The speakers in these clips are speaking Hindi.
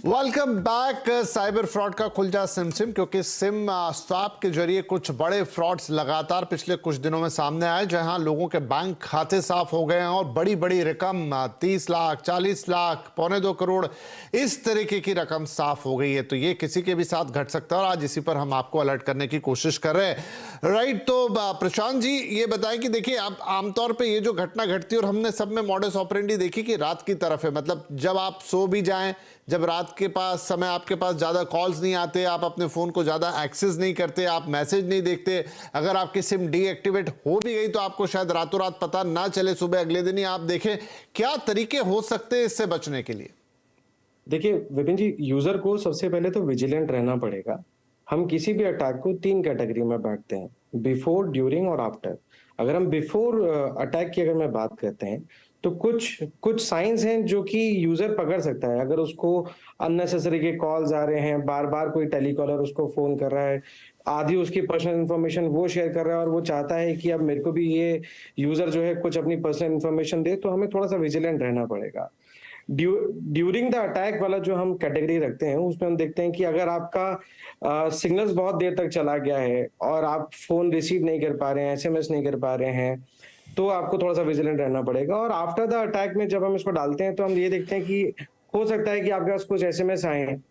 Welcome back. साइबर फ्रॉड का खुल जा सिम क्योंकि सिम स्वैप के जरिए कुछ बड़े फ्रॉड्स लगातार पिछले कुछ दिनों में सामने आए, जहां लोगों के बैंक खाते साफ हो गए हैं और बड़ी बड़ी रकम 30 लाख 40 लाख 1.25 करोड़ इस तरीके की रकम साफ हो गई है। तो ये किसी के भी साथ घट सकता है और आज इसी पर हम आपको अलर्ट करने की कोशिश कर रहे हैं। राइट, तो प्रशांत जी ये बताएं कि देखिए अब आमतौर पर ये जो घटना घटती है और हमने सब में मॉडस ऑपरेंडी देखी कि रात की तरफ है, मतलब जब आप सो भी जाएं, जब रात के पास समय आपके पास ज़्यादा कॉल्स नहीं आते, आप अपने फ़ोन को ज़्यादा एक्सेस नहीं करते, आप मैसेज नहीं देखते, अगर आपकी सिम डीएक्टिवेट हो भी गई तो आपको शायद रातों रात पता ना चले, सुबह अगले दिन ही आप देखें। क्या तरीके हो सकते हैं इससे बचने के लिए? देखिए विपिन जी, यूजर को सबसे पहले तो विजिलेंट रहना पड़ेगा। हम किसी भी अटैक को 3 कैटेगरी में बांटते हैं, बिफोर, ड्यूरिंग और आफ्टर। अगर हम बिफोर अटैक की अगर मैं बात करते हैं तो कुछ साइंस हैं जो कि यूजर पकड़ सकता है। अगर उसको अननेसेसरी के कॉल्स आ रहे हैं, बार बार कोई टेलीकॉलर उसको फोन कर रहा है, आधी उसकी पर्सनल इन्फॉर्मेशन वो शेयर कर रहा है और वो चाहता है कि अब मेरे को भी ये यूजर जो है कुछ अपनी पर्सनल इन्फॉर्मेशन दे, तो हमें थोड़ा सा विजिलेंट रहना पड़ेगा। ड्यूरिंग द अटैक वाला जो हम कैटेगरी रखते हैं उसमें हम देखते हैं कि अगर आपका सिग्नल्स बहुत देर तक चला गया है और आप फोन रिसीव नहीं कर पा रहे हैं, एसएमएस नहीं कर पा रहे हैं, तो आपको थोड़ा सा विजिलेंट रहना पड़ेगा। और आफ्टर द अटैक में जब हम इसको डालते हैं तो हम ये देखते हैं कि हो सकता है कि आपके पास कुछ एसएमएस आए हैं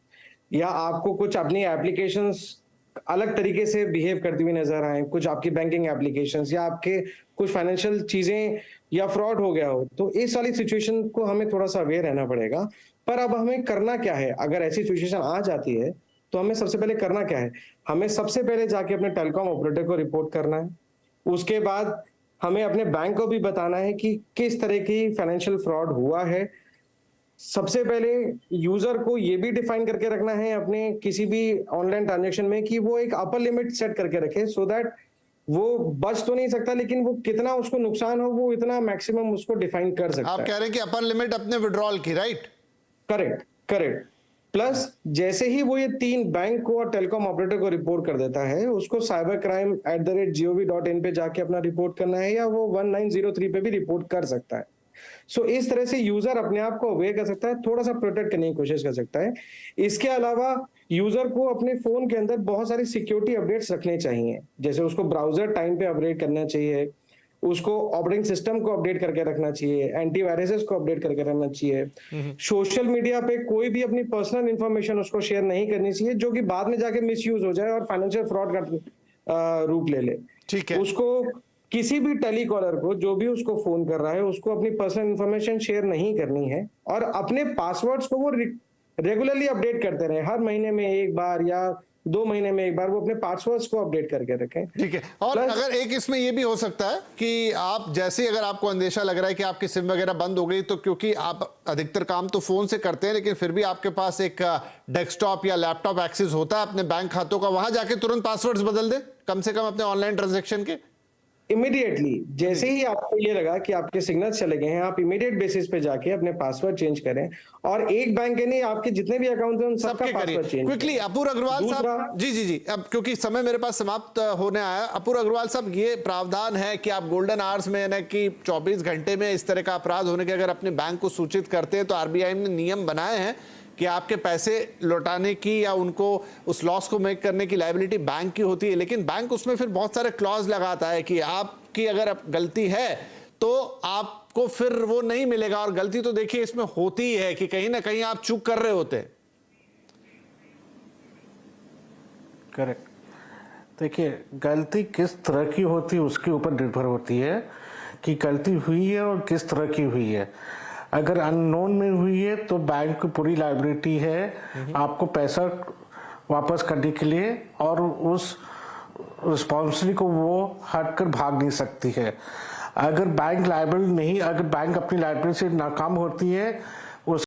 या आपको कुछ अपनी एप्लीकेशंस अलग तरीके से बिहेव करती हुई नजर आए, कुछ आपकी बैंकिंग एप्लीकेशंस या आपके कुछ फाइनेंशियल चीजें या फ्रॉड हो गया हो। तो इस वाली सिचुएशन को हमें थोड़ा सा अवेयर रहना पड़ेगा। पर अब हमें करना क्या है अगर ऐसी सिचुएशन आ जाती है, तो हमें सबसे पहले करना क्या है? हमें सबसे पहले जाके अपने टेलीकॉम ऑपरेटर को रिपोर्ट करना है। उसके बाद हमें अपने बैंक को भी बताना है कि किस तरह की फाइनेंशियल फ्रॉड हुआ है। सबसे पहले यूजर को ये भी डिफाइन करके रखना है अपने किसी भी ऑनलाइन ट्रांजैक्शन में कि वो एक अपर लिमिट सेट करके रखे, सो दैट वो बच तो नहीं सकता लेकिन वो कितना उसको नुकसान हो वो इतना मैक्सिमम उसको डिफाइन कर सकता है। आप कह रहे हैं कि अपर लिमिट अपने विड्रॉल की, राइट? Correct correct. प्लस जैसे ही वो ये 3 बैंक को और टेलीकॉम ऑपरेटर को रिपोर्ट कर देता है, उसको cybercrime@gov.in पे जाके अपना रिपोर्ट करना है या वो 1903 पे भी रिपोर्ट कर सकता है। सो इस तरह से यूजर अपने आप को अवेयर कर सकता है, थोड़ा सा प्रोटेक्ट करने की कोशिश कर सकता है। इसके अलावा यूजर को अपने फोन के अंदर बहुत सारी सिक्योरिटी अपडेट्स रखने चाहिए, जैसे उसको ब्राउजर टाइम पे अपडेट करना चाहिए, उसको ऑपरेटिंग सिस्टम को अपडेट करके रखना चाहिए, एंटीवायरसेस को अपडेट करके रखना चाहिए। सोशल मीडिया पे कोई भी अपनी पर्सनल इंफॉर्मेशन उसको शेयर नहीं करनी चाहिए जो कि बाद में जाके मिसयूज हो जाए और फाइनेंशियल फ्रॉड का रूप ले ले। ठीक है। उसको किसी भी टेलीकॉलर को जो भी उसको फोन कर रहा है उसको अपनी पर्सनल इंफॉर्मेशन शेयर नहीं करनी है और अपने पासवर्ड्स को वो रेगुलरली अपडेट करते रहे। हर महीने में एक बार या 2 महीने में एक बार वो अपने पासवर्ड्स को अपडेट करके रखें। ठीक है। और अगर एक इसमें ये भी हो सकता है कि आप जैसे ही अगर आपको अंदेशा लग रहा है कि आपकी सिम वगैरह बंद हो गई, तो क्योंकि आप अधिकतर काम तो फोन से करते हैं लेकिन फिर भी आपके पास एक डेस्कटॉप या लैपटॉप एक्सेस होता है अपने बैंक खातों का, वहां जाके तुरंत पासवर्ड्स बदल दे कम से कम अपने ऑनलाइन ट्रांजेक्शन के। इमीडिएटली जैसे ही आपको ये लगा कि आपके सिग्नल्स चले गए हैं, आप इमीडिएट बेसिस पे जाके अपने पासवर्ड चेंज करें और एक बैंक के नहीं आपके जितने भी अकाउंट हैं उन सबका पासवर्ड चेंज क्विकली। अपूर अग्रवाल साहब, जी, अब क्योंकि समय मेरे पास समाप्त होने आया, अपूर अग्रवाल साहब, ये प्रावधान है कि आप गोल्डन आवर्स में यानी कि 24 घंटे में इस तरह का अपराध होने के अगर अपने बैंक को सूचित करते हैं तो आरबीआई ने नियम बनाए हैं कि आपके पैसे लौटाने की या उनको उस लॉस को मेक करने की लायबिलिटी बैंक की होती है, लेकिन बैंक उसमें फिर बहुत सारे क्लॉज लगाता है कि आपकी अगर गलती है तो आपको फिर वो नहीं मिलेगा। और गलती तो देखिए इसमें होती ही है कि कहीं ना कहीं आप चूक कर रहे होते हैं। करेक्ट। देखिए गलती किस तरह की होती है उसके ऊपर निर्भर होती है कि गलती हुई है और किस तरह की हुई है। अगर अननोन में हुई है तो बैंक की पूरी लायबिलिटी है आपको पैसा वापस करने के लिए और उस रिस्पॉन्सिबिलिटी को वो हटकर भाग नहीं सकती है। अगर बैंक लायबल नहीं, अगर बैंक अपनी लायबिलिटी से नाकाम होती है